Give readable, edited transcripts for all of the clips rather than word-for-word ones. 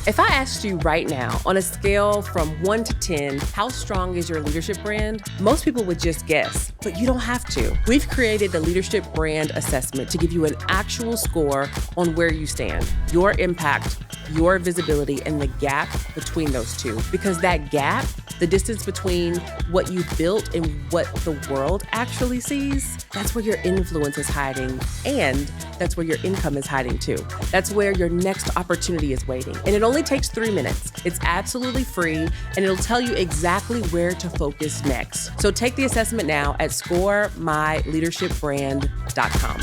If I asked you right now, on a scale from 1 to 10, how strong is your leadership brand? Most people would just guess, but you don't have to. We've created the Leadership Brand Assessment to give you an actual score on where you stand, your impact, your visibility, and the gap between those two. Because that gap, the distance between what you've built and what the world actually sees, that's where your influence is hiding, and that's where your income is hiding too. That's where your next opportunity is waiting. And it only takes 3 minutes. It's absolutely free, and it'll tell you exactly where to focus next. So take the assessment now at scoremyleadershipbrand.com.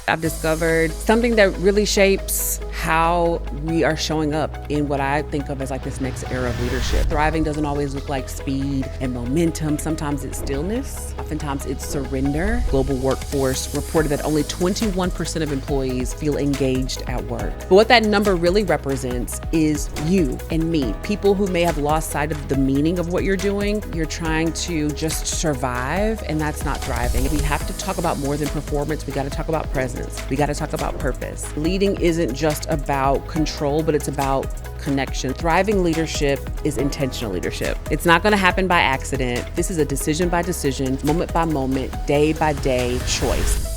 I've discovered something that really shapes how we are showing up in what I think of as like this next era of leadership. Thriving doesn't always look like speed and momentum. Sometimes it's stillness. Oftentimes it's surrender. Global Workforce reported that only 21% of employees feel engaged at work. But what that number really represents is you and me, people who may have lost sight of the meaning of what you're doing. You're trying to just survive, and that's not thriving. We have to talk about more than performance. We got to talk about presence. We got to talk about purpose. Leading isn't just about control, but it's about connection. Thriving leadership is intentional leadership. It's not going to happen by accident. This is a decision by decision, moment by moment, day by day choice.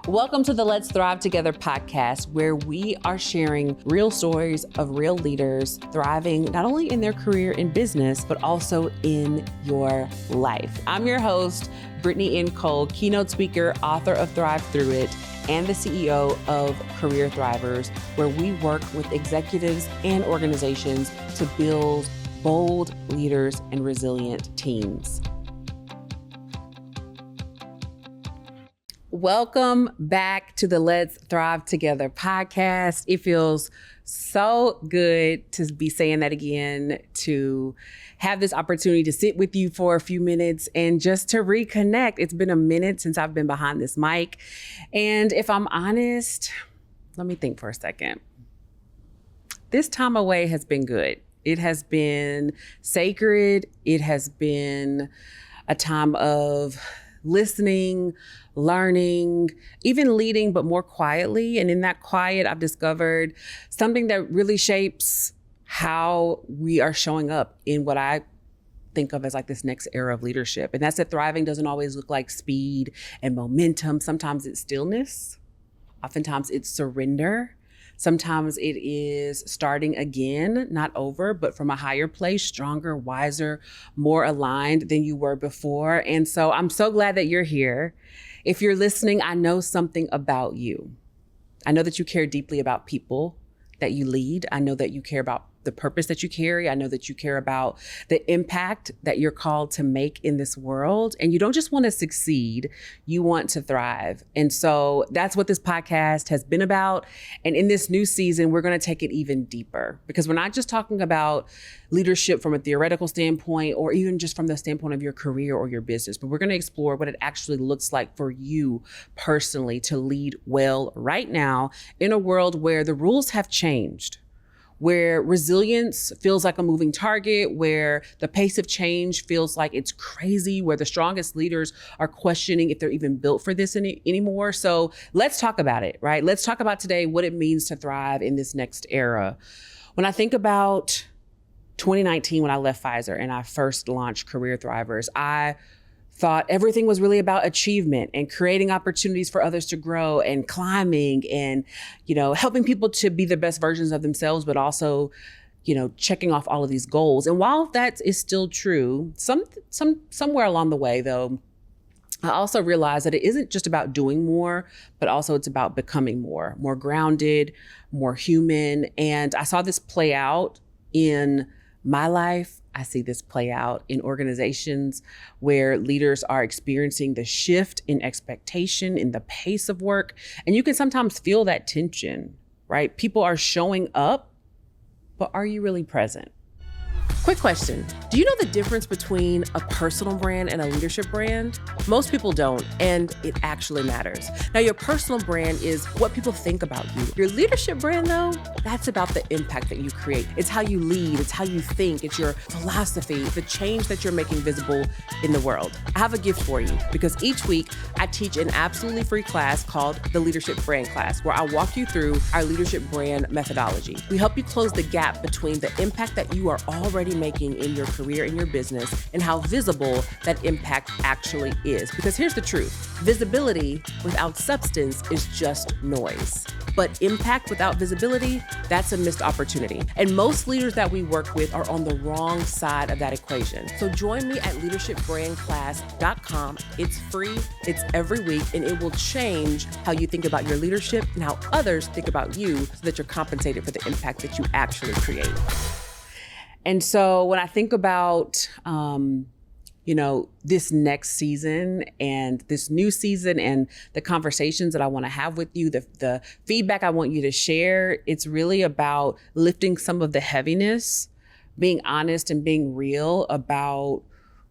Welcome to the Let's Thrive Together podcast, where we are sharing real stories of real leaders thriving not only in their career in business, but also in your life. I'm your host, Brittany N, keynote speaker, author of Thrive Through It, and the CEO of Career Thrivers, where we work with executives and organizations to build bold leaders and resilient teams. Welcome back to the Let's Thrive Together podcast. It feels so good to be saying that again, to have this opportunity to sit with you for a few minutes and just to reconnect. It's been a minute since I've been behind this mic. And if I'm honest, let me think for a second. This time away has been good. It has been sacred. It has been a time of listening, learning, even leading, but more quietly. And in that quiet, I've discovered something that really shapes how we are showing up in what I think of as like this next era of leadership. And that's that thriving doesn't always look like speed and momentum. Sometimes it's stillness. Oftentimes it's surrender. Sometimes it is starting again, not over, but from a higher place, stronger, wiser, more aligned than you were before. And so I'm so glad that you're here. If you're listening, I know something about you. I know that you care deeply about people that you lead. I know that you care about the purpose that you carry. I know that you care about the impact that you're called to make in this world. And you don't just want to succeed, you want to thrive. And so that's what this podcast has been about. And in this new season, we're going to take it even deeper, because we're not just talking about leadership from a theoretical standpoint or even just from the standpoint of your career or your business, but we're going to explore what it actually looks like for you personally to lead well right now in a world where the rules have changed, where resilience feels like a moving target, where the pace of change feels like it's crazy, where the strongest leaders are questioning if they're even built for this anymore. So let's talk about it, right? Let's talk about today what it means to thrive in this next era. When I think about 2019, when I left Pfizer and I first launched Career Thrivers, I thought everything was really about achievement and creating opportunities for others to grow and climbing and, helping people to be the best versions of themselves, but also, checking off all of these goals. And while that is still true, somewhere along the way, though, I also realized that it isn't just about doing more, but also it's about becoming more grounded, more human. And I saw this play out in my life. I see this play out in organizations where leaders are experiencing the shift in expectation, in the pace of work. And you can sometimes feel that tension, right? People are showing up, but are you really present? Quick question. Do you know the difference between a personal brand and a leadership brand? Most people don't, and it actually matters. Now, your personal brand is what people think about you. Your leadership brand, though, that's about the impact that you create. It's how you lead, it's how you think, it's your philosophy, the change that you're making visible in the world. I have a gift for you because each week I teach an absolutely free class called the Leadership Brand Class, where I walk you through our leadership brand methodology. We help you close the gap between the impact that you are already making in your career and your business and how visible that impact actually is. Because here's the truth. Visibility without substance is just noise. But impact without visibility, that's a missed opportunity. And most leaders that we work with are on the wrong side of that equation. So join me at leadershipbrandclass.com. It's free, it's every week, and it will change how you think about your leadership and how others think about you so that you're compensated for the impact that you actually create. And so when I think about, this next season and this new season and the conversations that I want to have with you, the feedback I want you to share, it's really about lifting some of the heaviness, being honest and being real about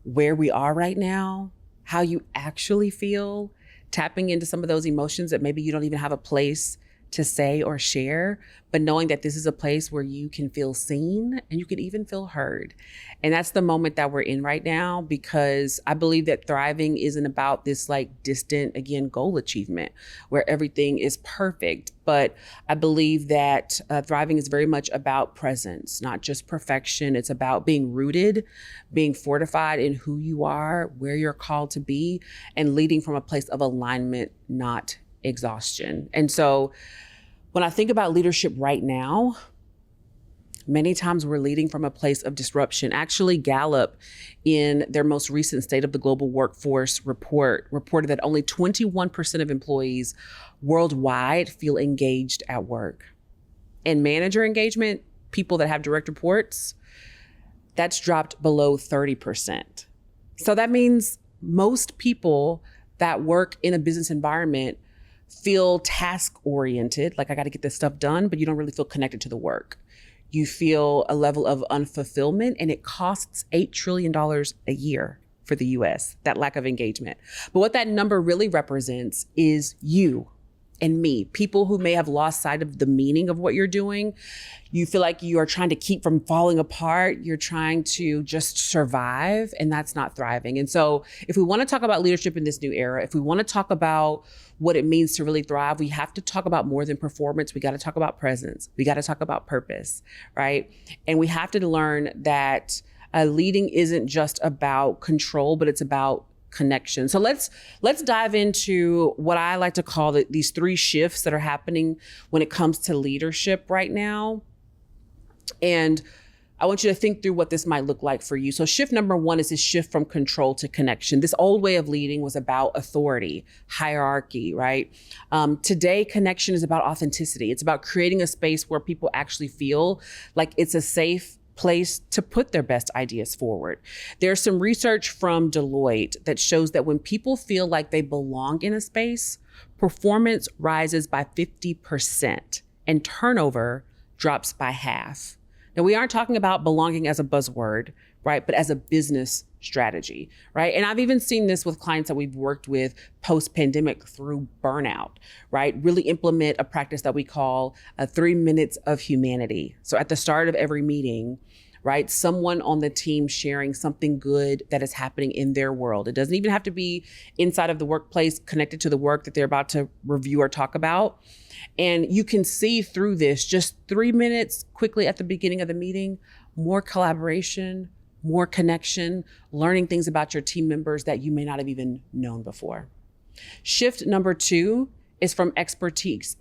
where we are right now, how you actually feel, tapping into some of those emotions that maybe you don't even have a place to say or share, but knowing that this is a place where you can feel seen and you can even feel heard. And that's the moment that we're in right now, because I believe that thriving isn't about this distant, again, goal achievement where everything is perfect. But I believe that thriving is very much about presence, not just perfection. It's about being rooted, being fortified in who you are, where you're called to be, and leading from a place of alignment, not exhaustion. And so when I think about leadership right now, many times we're leading from a place of disruption. Actually, Gallup, in their most recent State of the Global Workforce report, reported that only 21% of employees worldwide feel engaged at work. And manager engagement, people that have direct reports, that's dropped below 30%. So that means most people that work in a business environment feel task-oriented, like I got to get this stuff done, but you don't really feel connected to the work. You feel a level of unfulfillment, and it costs $8 trillion a year for the US, that lack of engagement. But what that number really represents is you and me, people who may have lost sight of the meaning of what you're doing. You feel like you are trying to keep from falling apart. You're trying to just survive, and that's not thriving. And so if we want to talk about leadership in this new era, if we want to talk about what it means to really thrive, we have to talk about more than performance. We got to talk about presence. We got to talk about purpose, right? And we have to learn that leading isn't just about control, but it's about connection. So let's dive into what I like to call these three shifts that are happening when it comes to leadership right now. And I want you to think through what this might look like for you. So shift number one is this shift from control to connection. This old way of leading was about authority, hierarchy, right? Today, connection is about authenticity. It's about creating a space where people actually feel like it's a safe place to put their best ideas forward. There's some research from Deloitte that shows that when people feel like they belong in a space, performance rises by 50% and turnover drops by half. Now, we aren't talking about belonging as a buzzword, right? But as a business strategy, right? And I've even seen this with clients that we've worked with post-pandemic through burnout, right? Really implement a practice that we call 3 minutes of humanity. So at the start of every meeting, right, someone on the team sharing something good that is happening in their world. It doesn't even have to be inside of the workplace, connected to the work that they're about to review or talk about. And you can see through this, just 3 minutes quickly at the beginning of the meeting, more collaboration, more connection, learning things about your team members that you may not have even known before. Shift number two is from expertise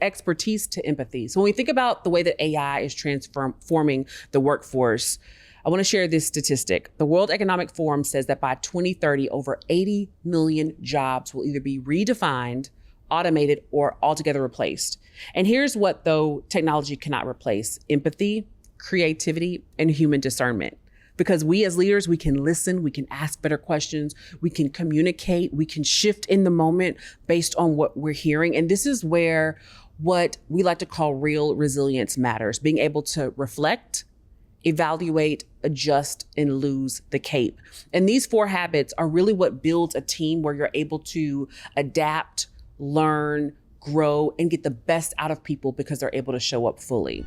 to empathy. So when we think about the way that AI is transforming the workforce, I want to share this statistic. The World Economic Forum says that by 2030, over 80 million jobs will either be redefined, automated, or altogether replaced. And here's what, though, technology cannot replace: empathy, creativity, and human discernment. Because we as leaders, we can listen, we can ask better questions, we can communicate, we can shift in the moment based on what we're hearing. And this is where what we like to call real resilience matters: being able to reflect, evaluate, adjust, and lose the cape. And these 4 habits are really what builds a team where you're able to adapt, learn, grow, and get the best out of people because they're able to show up fully.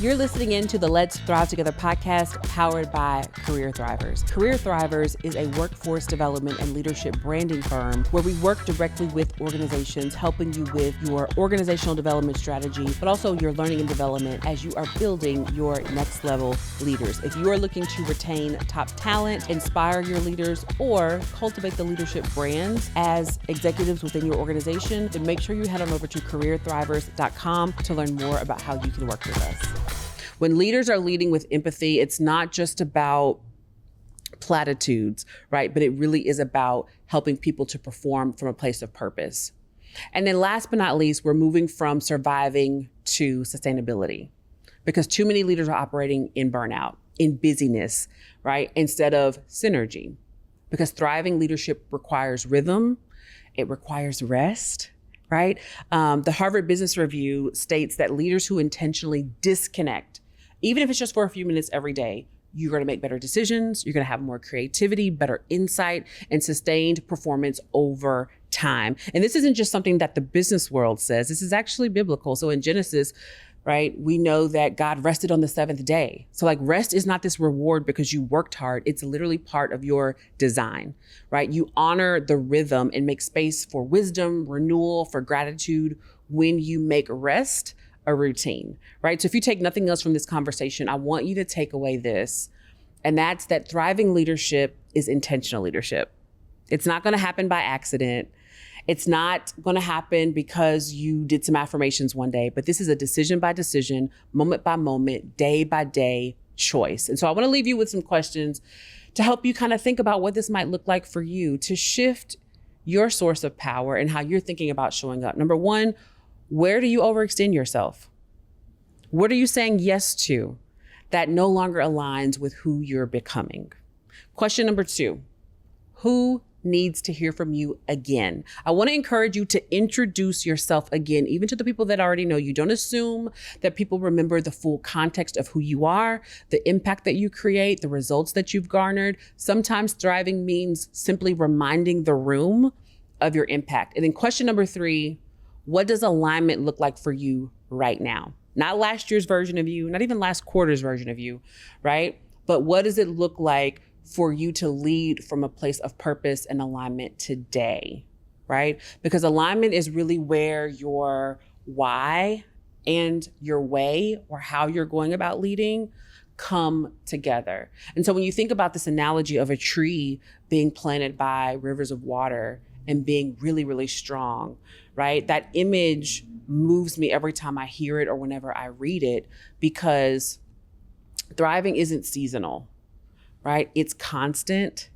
You're listening in to the Let's Thrive Together podcast powered by Career Thrivers. Career Thrivers is a workforce development and leadership branding firm where we work directly with organizations, helping you with your organizational development strategy, but also your learning and development as you are building your next level leaders. If you are looking to retain top talent, inspire your leaders, or cultivate the leadership brands as executives within your organization, then make sure you head on over to careerthrivers.com to learn more about how you can work with us. When leaders are leading with empathy, it's not just about platitudes, right? But it really is about helping people to perform from a place of purpose. And then last but not least, we're moving from surviving to sustainability because too many leaders are operating in burnout, in busyness, right? Instead of synergy, because thriving leadership requires rhythm. It requires rest. Right? The Harvard Business Review states that leaders who intentionally disconnect, even if it's just for a few minutes every day, you're going to make better decisions, you're going to have more creativity, better insight, and sustained performance over time. And this isn't just something that the business world says, this is actually biblical. So in Genesis, right, we know that God rested on the 7th day. So like rest is not this reward because you worked hard. It's literally part of your design, right? You honor the rhythm and make space for wisdom, renewal, for gratitude when you make rest a routine, right? So if you take nothing else from this conversation, I want you to take away this, and that's that thriving leadership is intentional leadership. It's not going to happen by accident. It's not going to happen because you did some affirmations one day, but this is a decision by decision, moment by moment, day by day choice. And so I want to leave you with some questions to help you kind of think about what this might look like for you to shift your source of power and how you're thinking about showing up. Number 1, where do you overextend yourself? What are you saying yes to that no longer aligns with who you're becoming? Question number 2, who needs to hear from you again? I want to encourage you to introduce yourself again, even to the people that already know you. Don't assume that people remember the full context of who you are, the impact that you create, the results that you've garnered. Sometimes thriving means simply reminding the room of your impact. And then question number 3, what does alignment look like for you right now? Not last year's version of you, not even last quarter's version of you, right? But what does it look like for you to lead from a place of purpose and alignment today, right? Because alignment is really where your why and your way, or how you're going about leading, come together. And so when you think about this analogy of a tree being planted by rivers of water and being really, really strong, right? That image moves me every time I hear it or whenever I read it, because thriving isn't seasonal. Right? It's constant,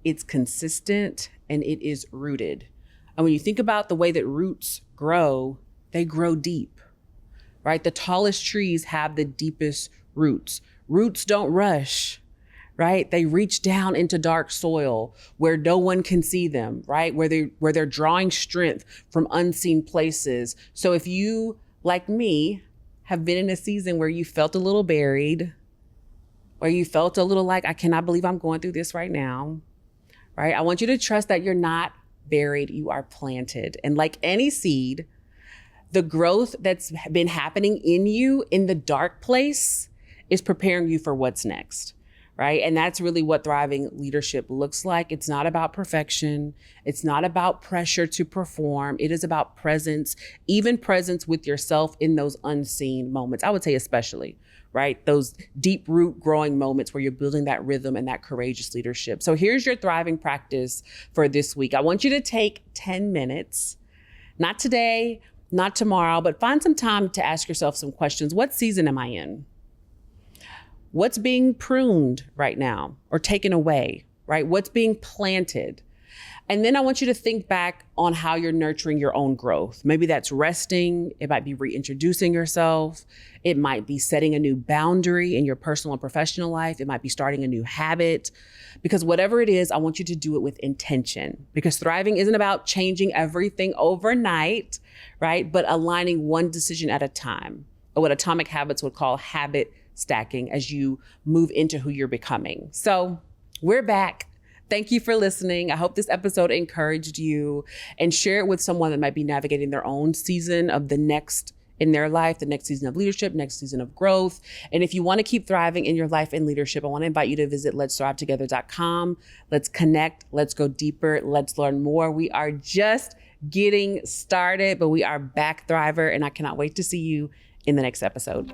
it's consistent, and it is rooted. And when you think about the way that roots grow, they grow deep, right? The tallest trees have the deepest roots. Roots don't rush, right? They reach down into dark soil where no one can see them, right? Where they're drawing strength from unseen places. So if you, like me, have been in a season where you felt a little buried, or you felt a little like, I cannot believe I'm going through this right now, right? I want you to trust that you're not buried, you are planted. And like any seed, the growth that's been happening in you in the dark place is preparing you for what's next, right? And that's really what thriving leadership looks like. It's not about perfection. It's not about pressure to perform. It is about presence, even presence with yourself in those unseen moments. I would say especially, right? Those deep root growing moments where you're building that rhythm and that courageous leadership. So here's your thriving practice for this week. I want you to take 10 minutes, not today, not tomorrow, but find some time to ask yourself some questions. What season am I in? What's being pruned right now or taken away, right? What's being planted? And then I want you to think back on how you're nurturing your own growth. Maybe that's resting. It might be reintroducing yourself. It might be setting a new boundary in your personal and professional life. It might be starting a new habit. Because whatever it is, I want you to do it with intention. Because thriving isn't about changing everything overnight, right? But aligning one decision at a time, or what Atomic Habits would call habit stacking as you move into who you're becoming. So we're back. Thank you for listening. I hope this episode encouraged you, and share it with someone that might be navigating their own season of the next in their life, the next season of leadership, next season of growth. And if you want to keep thriving in your life and leadership, I want to invite you to visit letsThriveTogether.com. Let's connect. Let's go deeper. Let's learn more. We are just getting started, but we are back, Thriver, and I cannot wait to see you in the next episode.